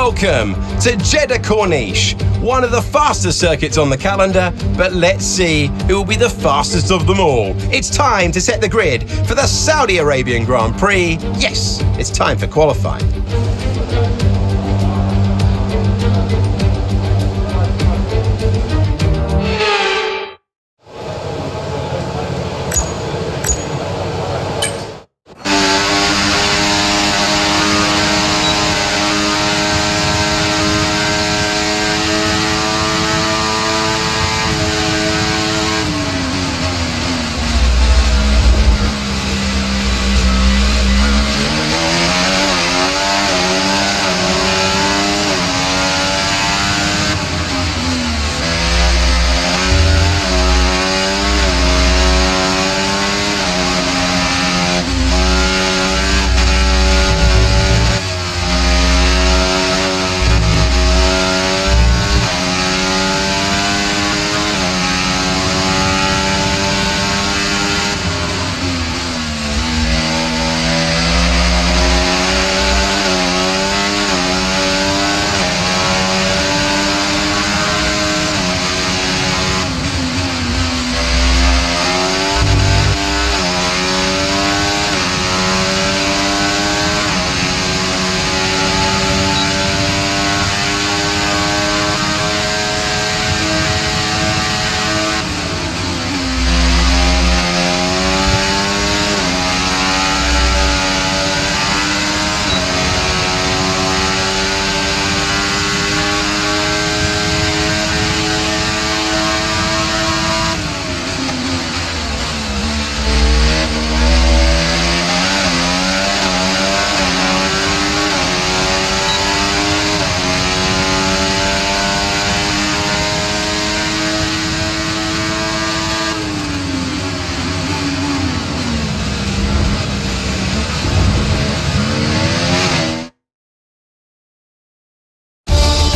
Welcome to Jeddah Corniche, one of the fastest circuits on the calendar, but let's see who will be the fastest of them all. It's time to set the grid for the Saudi Arabian Grand Prix. Yes, it's time for qualifying.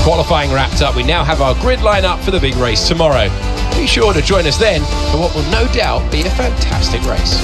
Qualifying wrapped up, we now have our grid line up for the big race tomorrow. Be sure to join us then for what will no doubt be a fantastic race.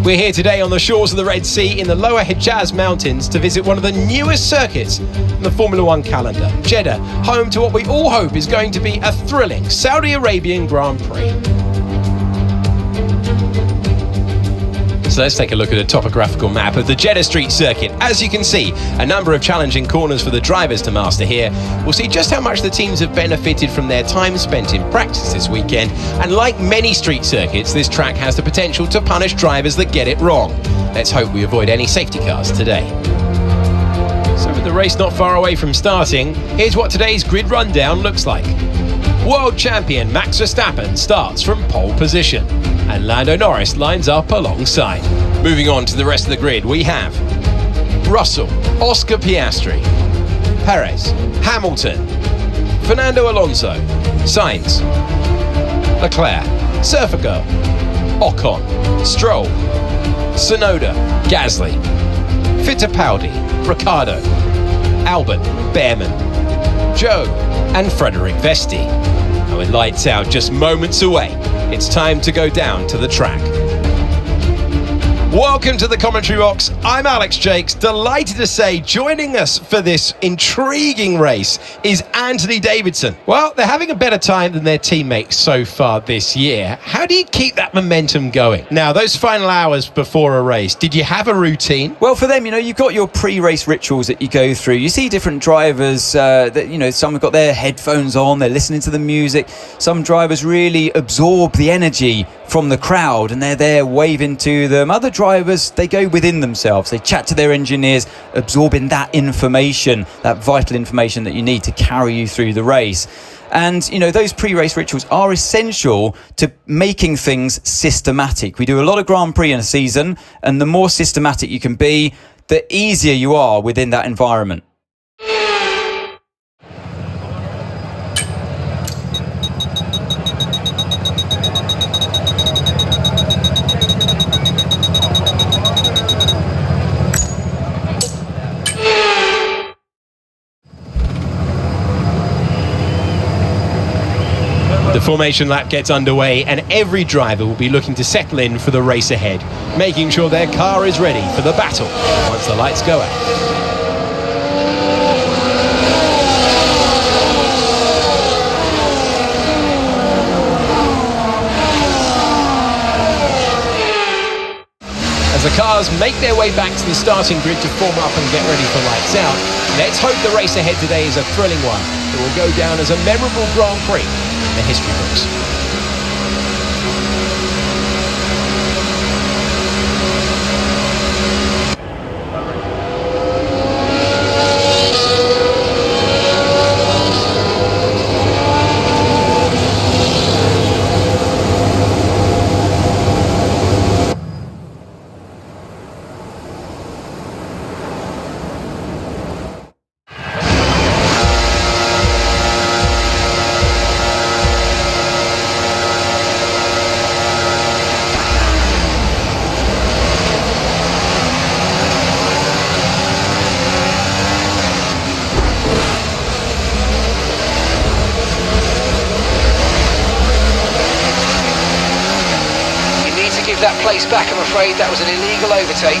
We're here today on the shores of the Red Sea in the lower Hejaz Mountains to visit one of the newest circuits in the Formula One calendar, Jeddah, home to what we all hope is going to be a thrilling Saudi Arabian Grand Prix. So let's take a look at a topographical map of the Jeddah Street circuit. As you can see, a number of challenging corners for the drivers to master here. We'll see just how much the teams have benefited from their time spent in practice this weekend. And like many street circuits, this track has the potential to punish drivers that get it wrong. Let's hope we avoid any safety cars today. So with the race not far away from starting, here's what today's grid rundown looks like. World champion Max Verstappen starts from pole position, and Lando Norris lines up alongside. Moving on to the rest of the grid, we have Russell, Oscar Piastri, Perez, Hamilton, Fernando Alonso, Sainz, Leclerc, Surfer Girl, Ocon, Stroll, Tsunoda, Gasly, Fittipaldi, Ricciardo, Albon, Behrman, Joe, and Frederic Vesti. And with lights out just moments away, it's time to go down to the track. Welcome to the commentary box. I'm Alex Jakes. Delighted to say joining us for this intriguing race is Anthony Davidson. Well, they're having a better time than their teammates so far this year. How do you keep that momentum going? Now, those final hours before a race, did you have a routine? Well, for them, you've got your pre-race rituals that you go through. You see different drivers that, some have got their headphones on, they're listening to the music. Some drivers really absorb the energy from the crowd and they're there waving to them. Other drivers, they go within themselves. They chat to their engineers, absorbing that information, that vital information that you need to carry you through the race. And, those pre-race rituals are essential to making things systematic. We do a lot of Grand Prix in a season, and the more systematic you can be, the easier you are within that environment. Formation lap gets underway and every driver will be looking to settle in for the race ahead, making sure their car is ready for the battle once the lights go out. As the cars make their way back to the starting grid to form up and get ready for lights out, let's hope the race ahead today is a thrilling one that will go down as a memorable Grand Prix in the history books. That place back, I'm afraid that was an illegal overtake.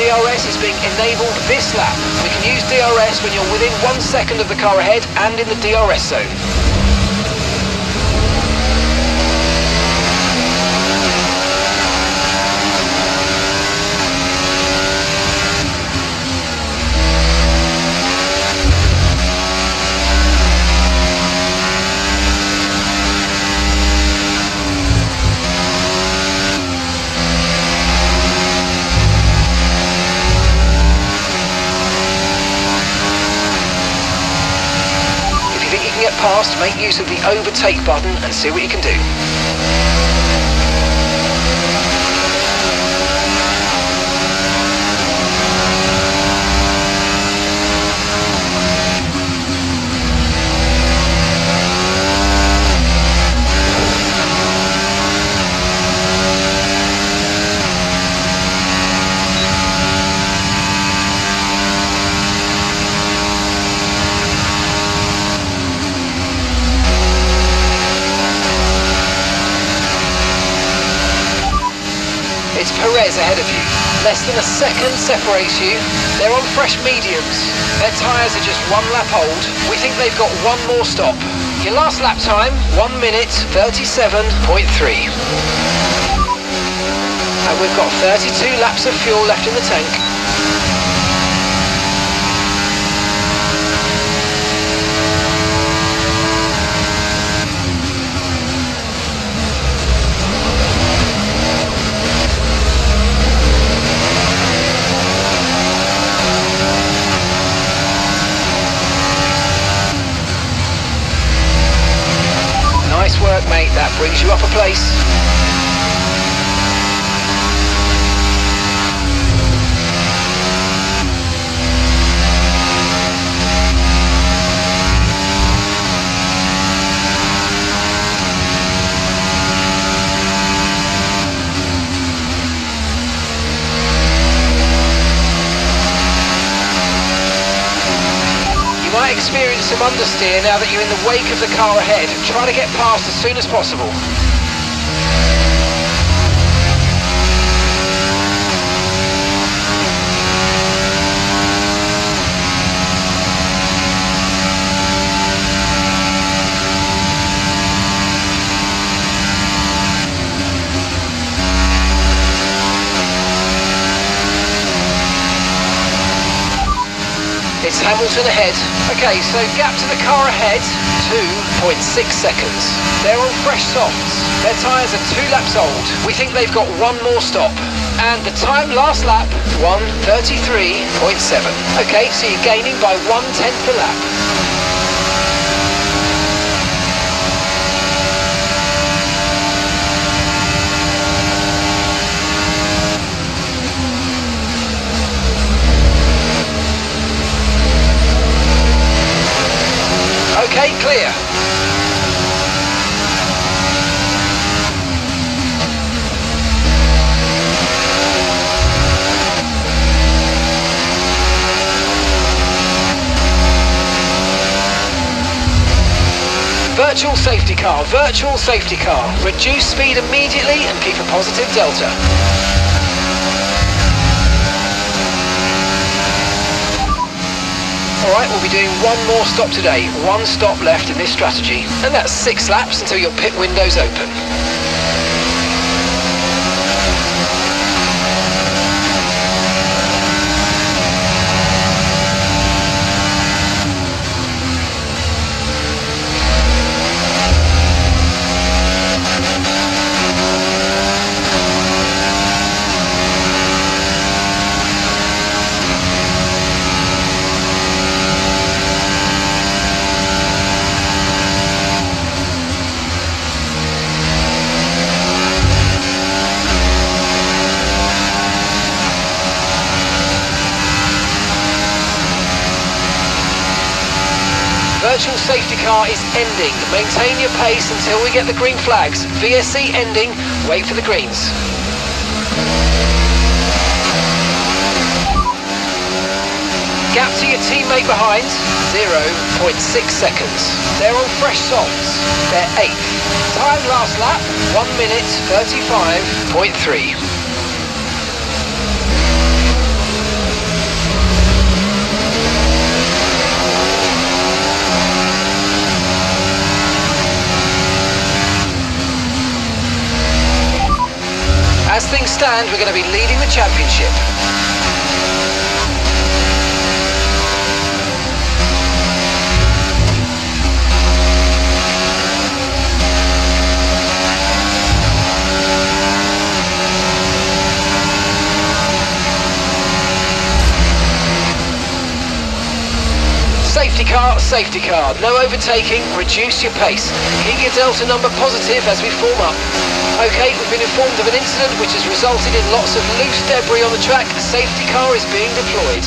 DRS is being enabled this lap. We can use DRS when you're within 1 second of the car ahead and in the DRS zone. Past, make use of the overtake button and see what you can do. It's Perez ahead of you. Less than a second separates you. They're on fresh mediums. Their tyres are just 1 lap old. We think they've got 1 more stop. Your last lap time, 1 minute 37.3. And we've got 32 laps of fuel left in the tank. Nice work, mate. That brings you up a place. experience some understeer now that you're in the wake of the car ahead. Try to get past as soon as possible. It's Hamilton ahead. Okay, so gap to the car ahead, 2.6 seconds. They're on fresh softs. Their tyres are 2 laps old. We think they've got one more stop. And the time last lap, 1:33.7. Okay, so you're gaining by 1/10 a lap. Okay, clear. Virtual safety car, virtual safety car. Reduce speed immediately and keep a positive delta. Alright, we'll be doing one more stop today. One stop left in this strategy. And that's 6 laps until your pit window's open. Virtual safety car is ending. Maintain your pace until we get the green flags. VSC ending. Wait for the greens. Gap to your teammate behind, 0.6 seconds. They're on fresh softs. They're 8th. Time last lap, 1:35.3. As things stand, we're going to be leading the championship. Safety car, no overtaking, reduce your pace. Keep your delta number positive as we form up. Okay, we've been informed of an incident which has resulted in lots of loose debris on the track. The safety car is being deployed.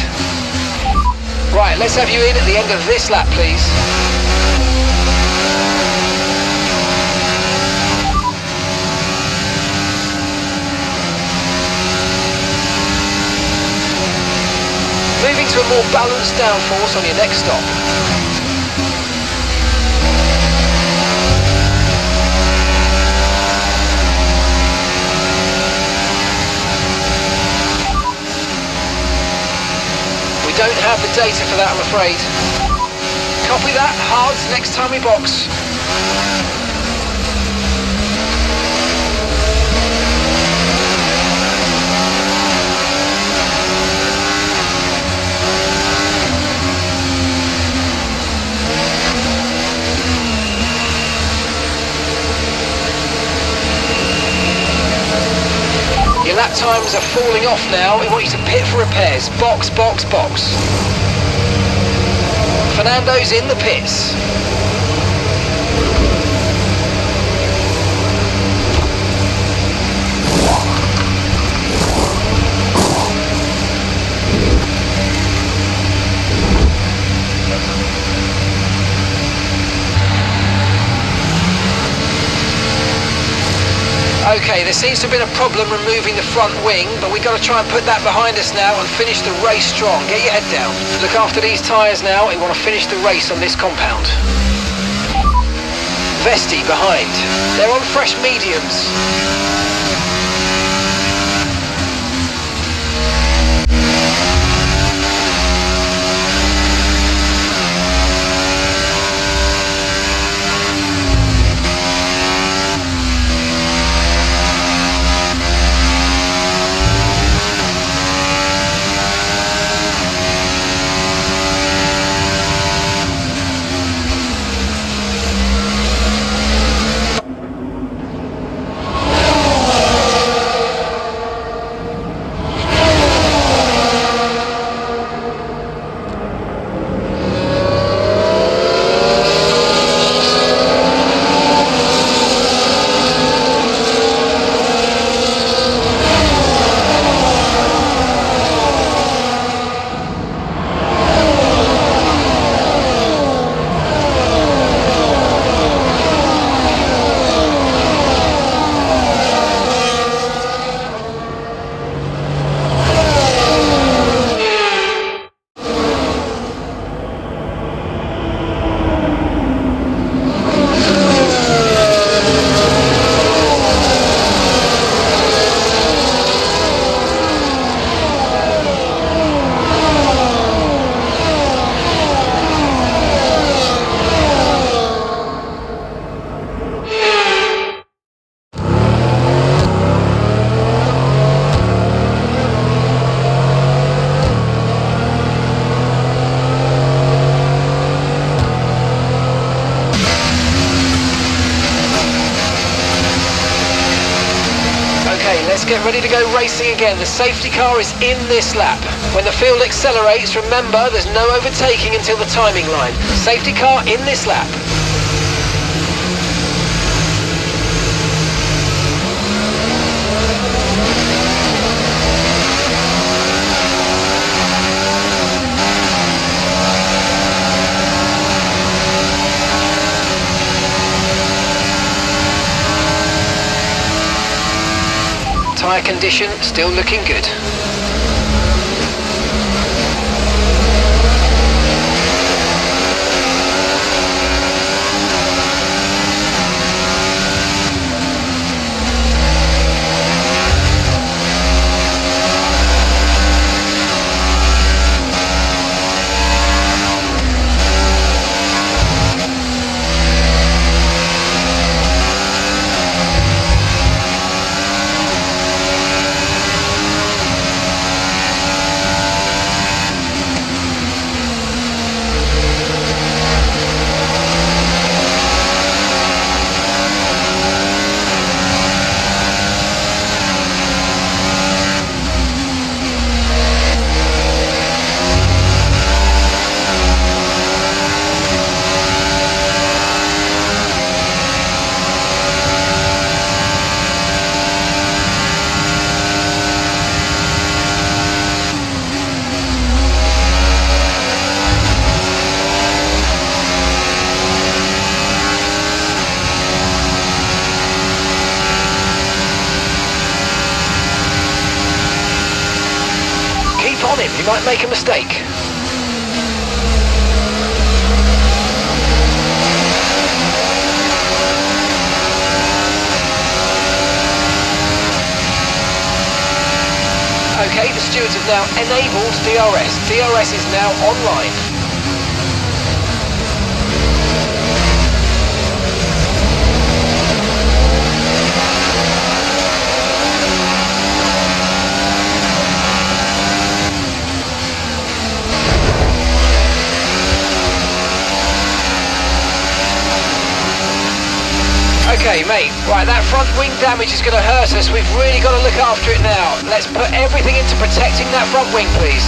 Right, let's have you in at the end of this lap, please. Moving to a more balanced downforce on your next stop. We don't have the data for that, I'm afraid. Copy that, hards next time we box. Your lap times are falling off now. We want you to pit for repairs. Box, box, box. Fernando's in the pits. Okay, Okay, there seems to have been a problem removing the front wing, but we've got to try and put that behind us now and finish the race strong. Get your head down. Look after these tyres now. We want to finish the race on this compound. Vesti behind. They're on fresh mediums. Let's get ready to go racing again. The safety car is in this lap. When the field accelerates, remember there's no overtaking until the timing line. Safety car in this lap. Tyre condition still looking good. On him, he might make a mistake. Okay, the stewards have now enabled DRS. DRS is now online. Okay, mate, right, that front wing damage is going to hurt us. We've really got to look after it now. Let's put everything into protecting that front wing, please.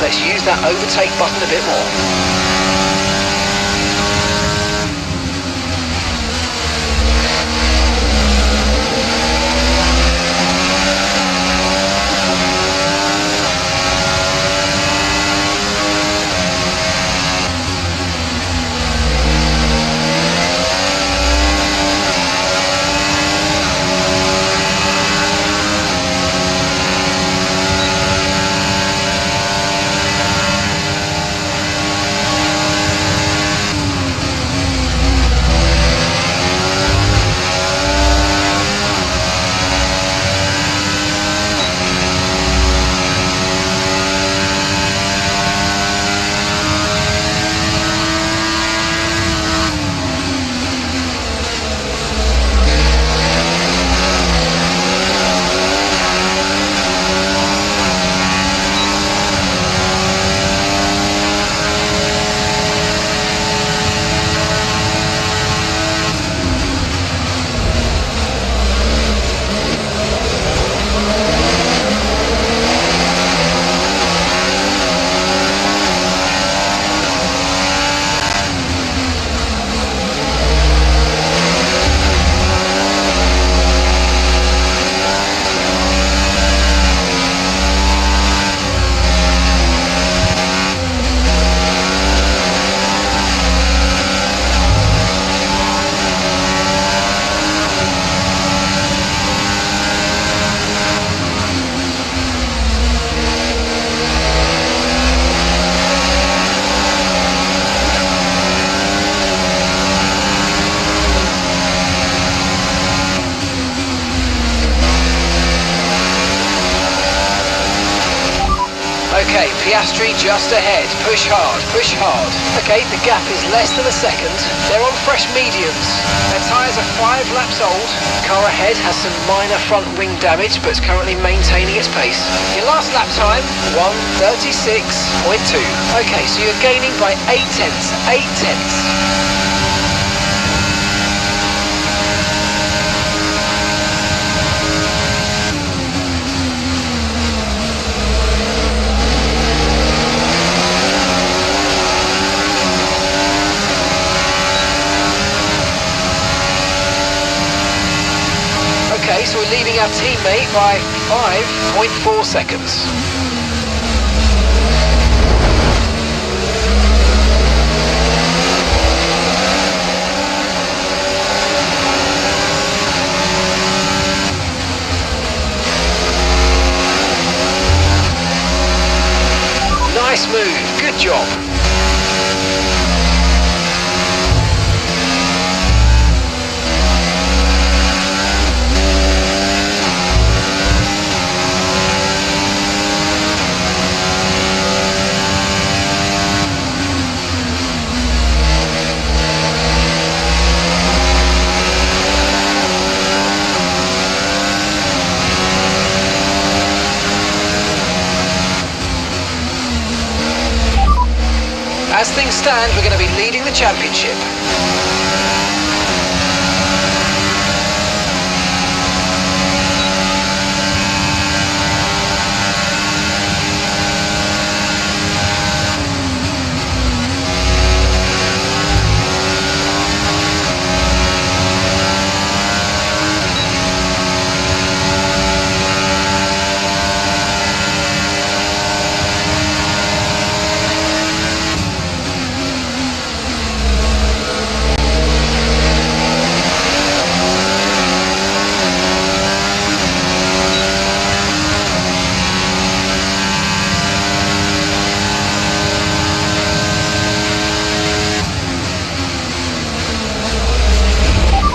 Let's use that overtake button a bit more. Okay, Piastri just ahead. Push hard, push hard. Okay, the gap is less than a second. They're on fresh mediums. Their tyres are 5 laps old. Car ahead has some minor front wing damage, but is currently maintaining its pace. Your last lap time, 1:36.2. Okay, so you're gaining by 8 tenths. 8 tenths. Okay, so we're leading our teammate by 5.4 seconds. Nice move, good job. As things stand, we're going to be leading the championship.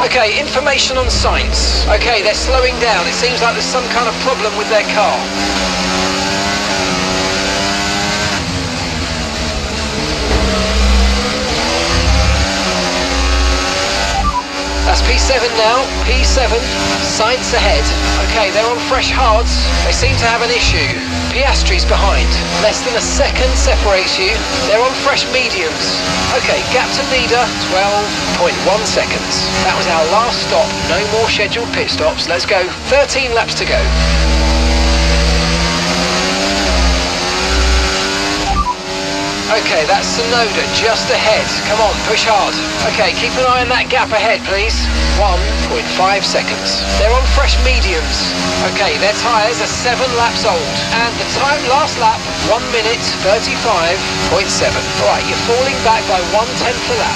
Okay, information on sights. Okay, they're slowing down. It seems like there's some kind of problem with their car. That's P7 now, P7, sights ahead. Okay, they're on fresh hards. They seem to have an issue. Piastri's behind. Less than a second separates you. They're on fresh mediums. Okay, gap to leader, 12.1 seconds. That was our last stop. No more scheduled pit stops. Let's go. 13 laps to go. Okay, that's Sonoda just ahead. Come on, push hard. Okay, keep an eye on that gap ahead, please. 1.5 seconds. They're on fresh mediums. Okay, their tyres are 7 laps old. And the time last lap, 1 minute 35.7. Right, you're falling back by 1/10 a lap.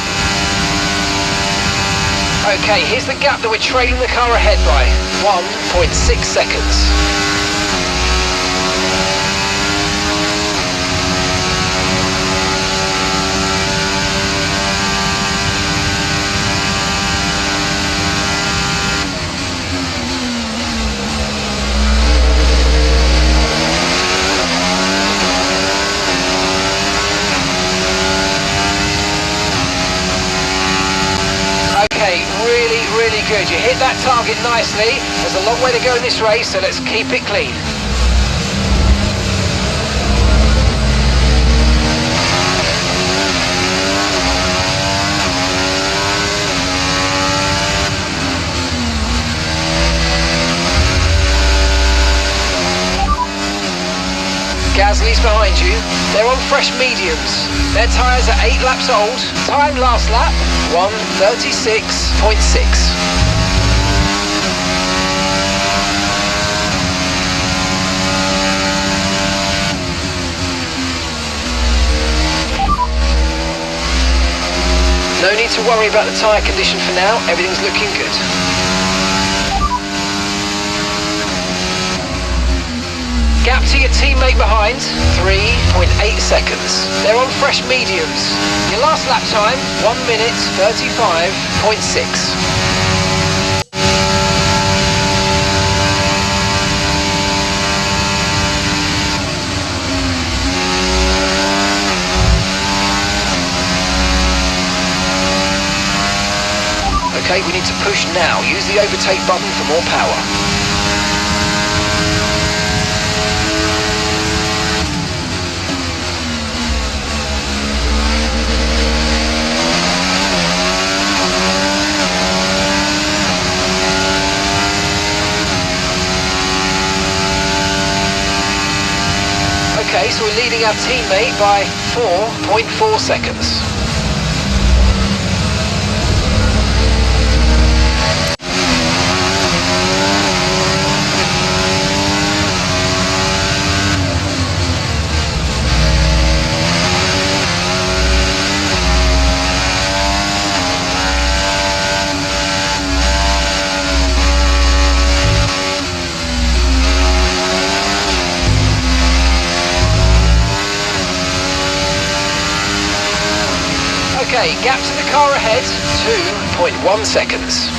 Okay, here's the gap that we're trailing the car ahead by. 1.6 seconds. Okay, really good. You hit that target nicely. There's a long way to go in this race, so let's keep it clean. Gasly's behind you. They're on fresh mediums. Their tyres are 8 laps old. Time last lap, 1:36.6. No need to worry about the tyre condition for now. Everything's looking good. Gap to your teammate behind, 3.8 seconds. They're on fresh mediums. Your last lap time, 1 minute 35.6. Okay, we need to push now. Use the overtake button for more power. Okay, so we're leading our teammate by 4.4 seconds. Okay, gap to the car ahead, 2.1 seconds.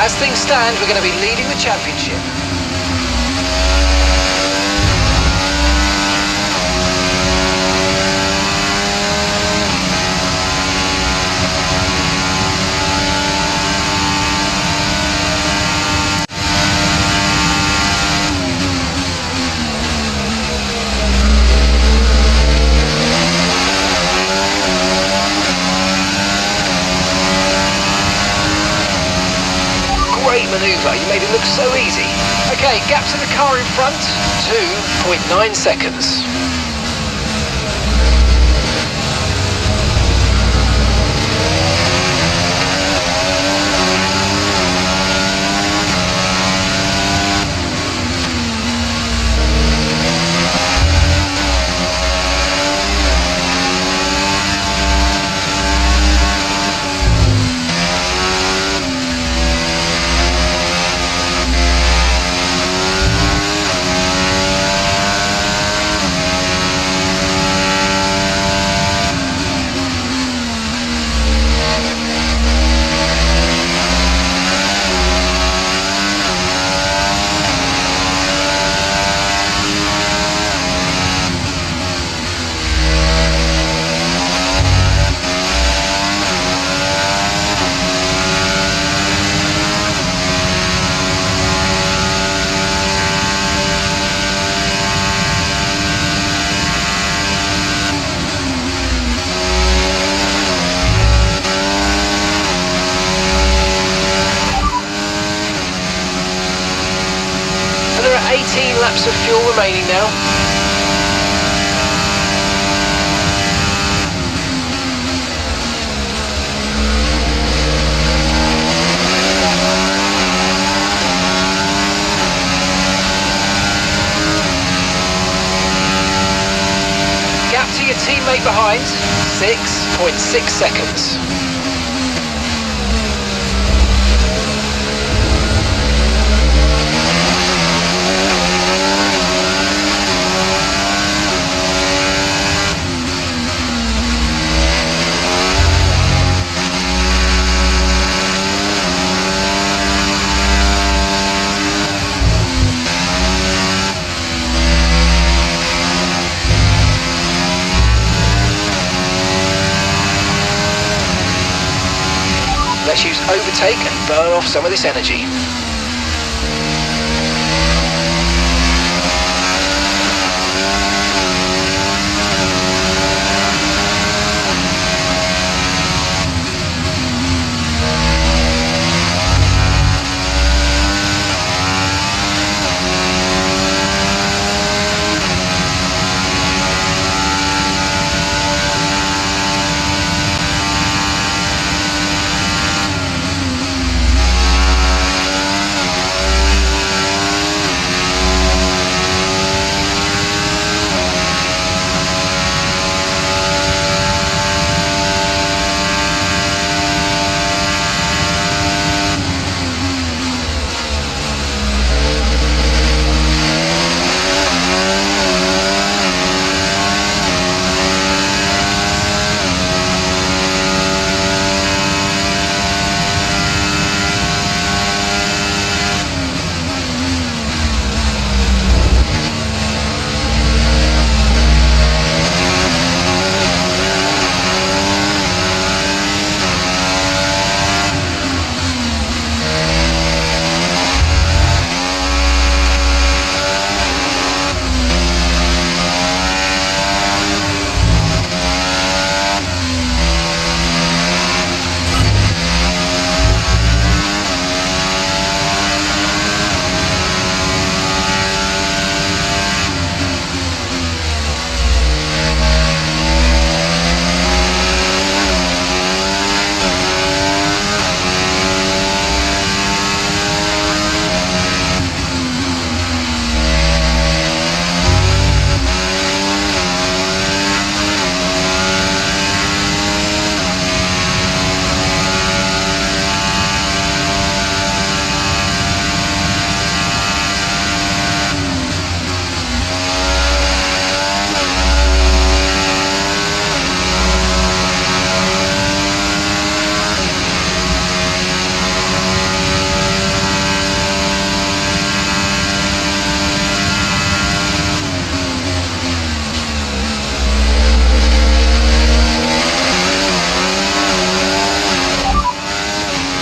As things stand, we're going to be leading the championship. Great manoeuvre, you made it look so easy. Okay, gap to the car in front, 2.9 seconds. There are 18 laps of fuel remaining now. Gap to your teammate behind, 6.6 seconds. Let's use overtake and burn off some of this energy.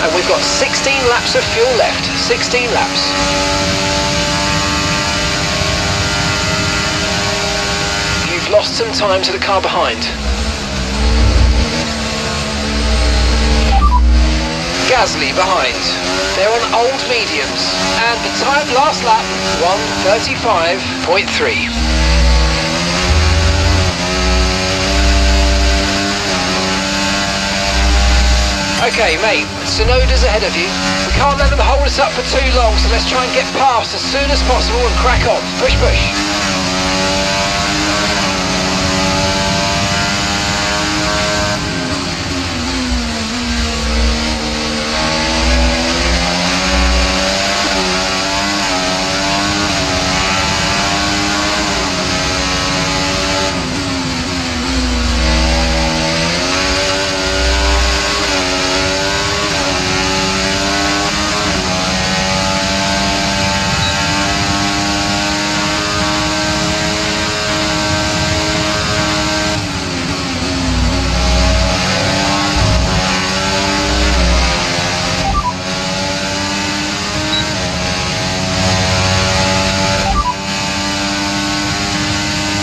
and we've got 16 laps of fuel left. 16 laps. You've lost some time to the car behind. Gasly behind. They're on old mediums, and the time last lap, 1:35.3. Okay, mate, Sonoda's ahead of you. We can't let them hold us up for too long, so let's try and get past as soon as possible and crack on. Push, push.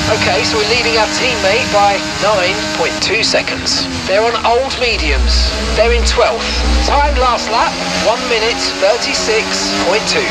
Okay, so we're leading our teammate by 9.2 seconds. They're on old mediums. They're in 12th. Time last lap, 1:36.2.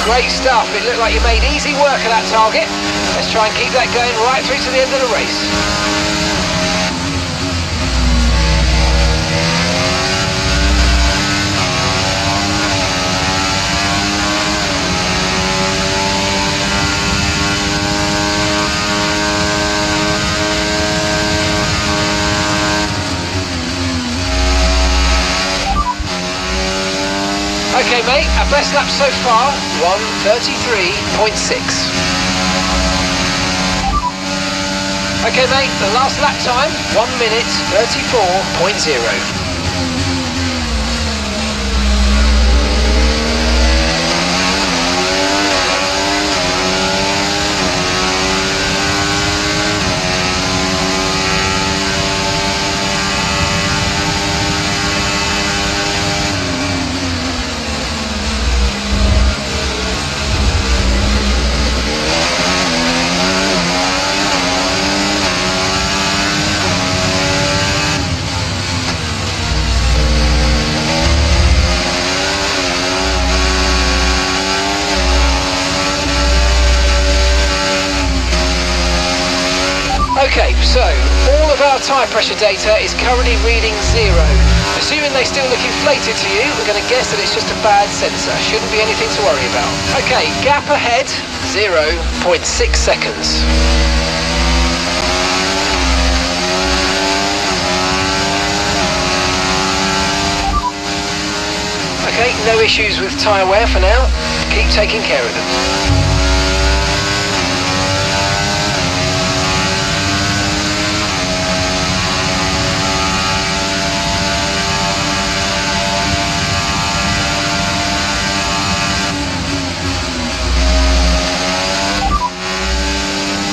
Great stuff. It looked like you made easy work of that target. Let's try and keep that going right through to the end of the race. Okay, mate, our best lap so far, 1:33.6. Okay, mate, the last lap time, 1:34.0. Okay, so all of our tyre pressure data is currently reading 0. Assuming they still look inflated to you, we're going to guess that it's just a bad sensor. Shouldn't be anything to worry about. Okay, gap ahead, 0.6 seconds. Okay, no issues with tyre wear for now. Keep taking care of them.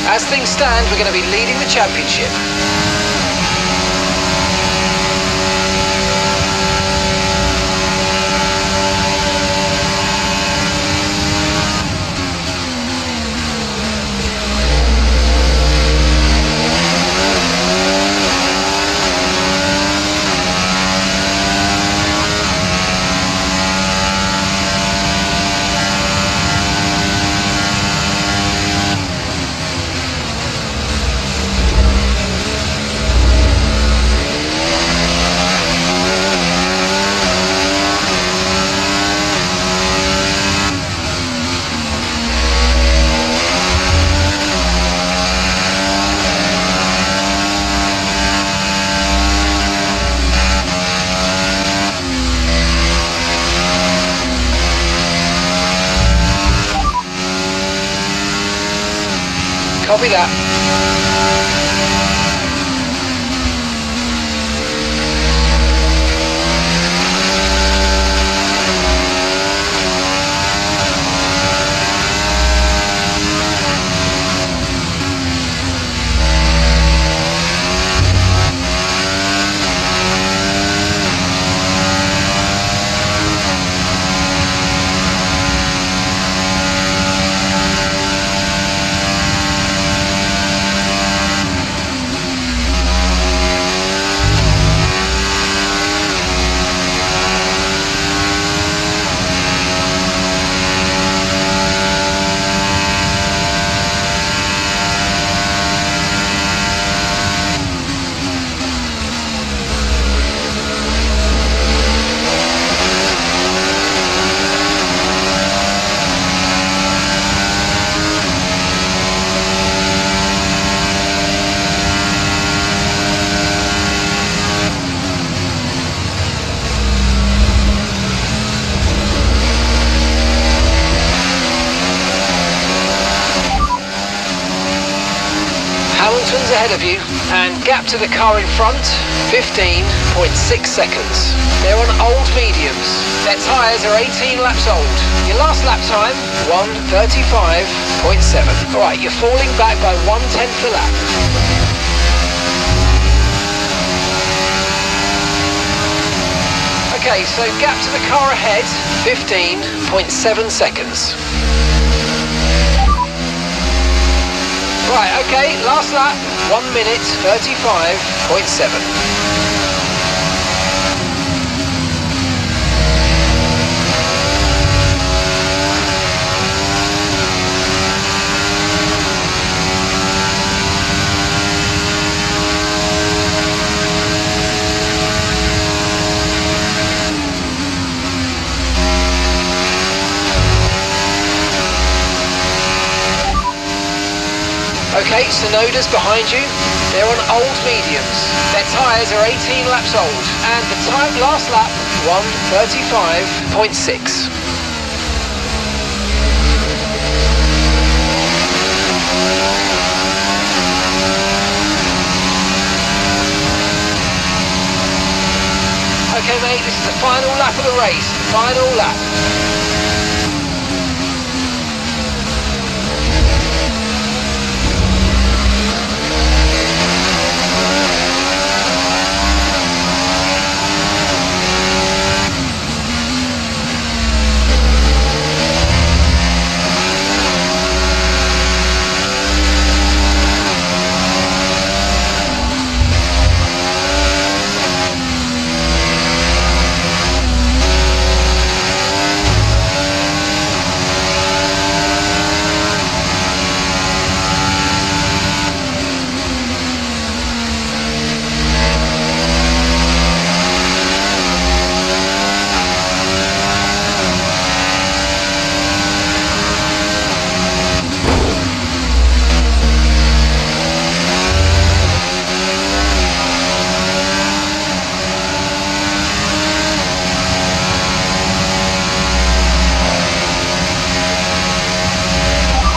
As things stand, we're going to be leading the championship. Copy that. Ahead of you, and gap to the car in front, 15.6 seconds. They're on old mediums. Their tyres are 18 laps old. Your last lap time, 1:35.7. Alright, you're falling back by 1/10 a lap. Okay, so gap to the car ahead, 15.7 seconds. Right, okay, last lap, 1:35.7. Okay, Sonoda's behind you. They're on old mediums. Their tyres are 18 laps old. And the time last lap, 1:35.6. Okay, mate, this is the final lap of the race. Final lap.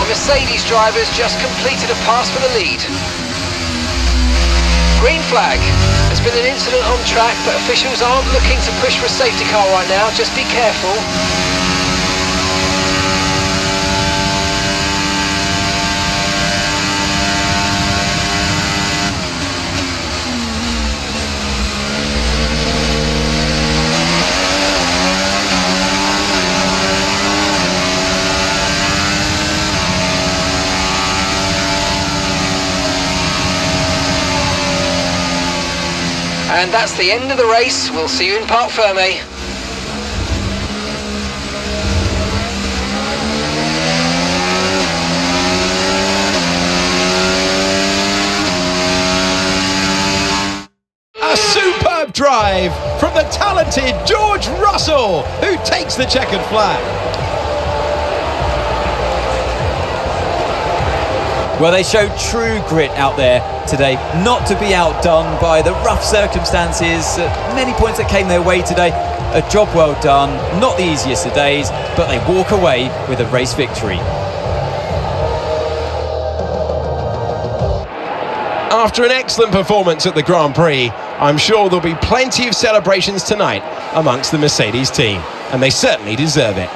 Mercedes drivers just completed a pass for the lead. Green flag. There's been an incident on track, but officials aren't looking to push for a safety car right now. Just be careful. And that's the end of the race. We'll see you in Parc Fermé. A superb drive from the talented George Russell, who takes the checkered flag. Well, they showed true grit out there today, not to be outdone by the rough circumstances. Many points that came their way today. A job well done, not the easiest of days, but they walk away with a race victory. After an excellent performance at the Grand Prix, I'm sure there'll be plenty of celebrations tonight amongst the Mercedes team, and they certainly deserve it.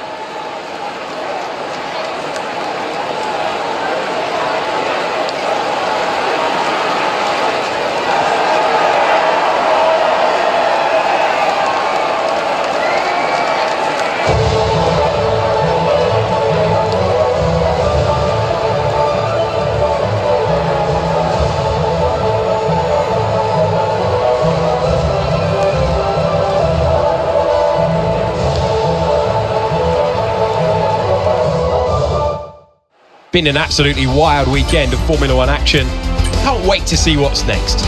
Been an absolutely wild weekend of Formula One action. Can't wait to see what's next.